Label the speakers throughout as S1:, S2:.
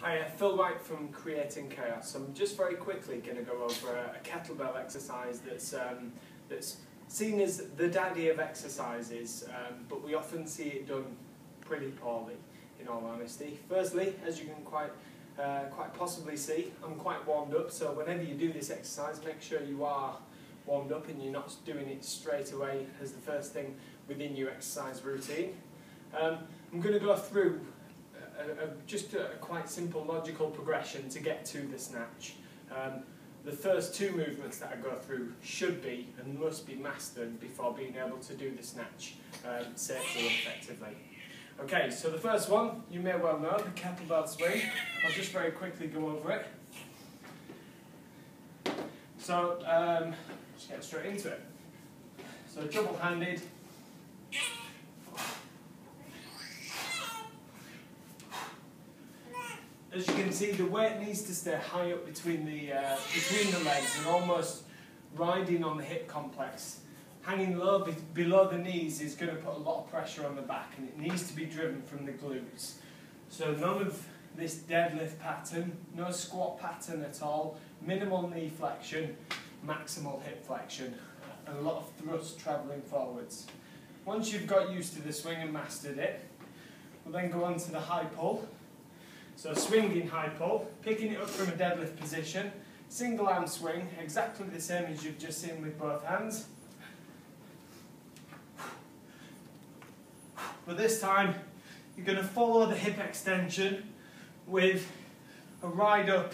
S1: Hi, Phil White from Creating Chaos. I'm just very quickly going to go over a kettlebell exercise that's seen as the daddy of exercises, but we often see it done pretty poorly, in all honesty. Firstly, as you can quite possibly see, I'm quite warmed up, so whenever you do this exercise, make sure you are warmed up and you're not doing it straight away as the first thing within your exercise routine. I'm going to go through just a quite simple logical progression to get to the snatch. The first two movements that I go through should be and must be mastered before being able to do the snatch safely and effectively. Okay, so the first one, you may well know, the kettlebell swing. I'll just very quickly go over it. So, let's get straight into it. So double-handed. As you can see, the weight needs to stay high up between the legs and almost riding on the hip complex. Hanging low below the knees is going to put a lot of pressure on the back, and it needs to be driven from the glutes. So none of this deadlift pattern, no squat pattern at all, minimal knee flexion, maximal hip flexion, and a lot of thrust travelling forwards. Once you've got used to the swing and mastered it, we'll then go on to the high pull. So swinging high pull, picking it up from a deadlift position, single arm swing, exactly the same as you've just seen with both hands. But this time, you're going to follow the hip extension with a ride up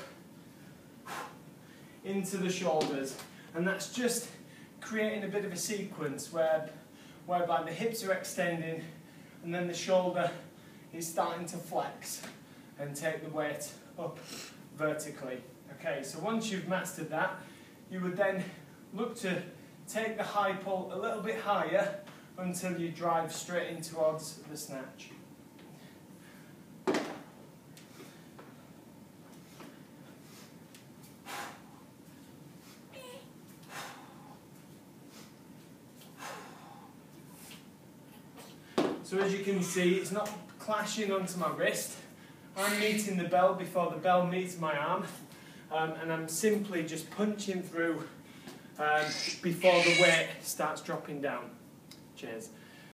S1: into the shoulders. And that's just creating a bit of a sequence whereby the hips are extending and then the shoulder is starting to flex and take the weight up vertically. Okay, so once you've mastered that, you would then look to take the high pull a little bit higher until you drive straight in towards the snatch. So as you can see, it's not clashing onto my wrist. I'm meeting the bell before the bell meets my arm, and I'm simply just punching through before the weight starts dropping down. Cheers.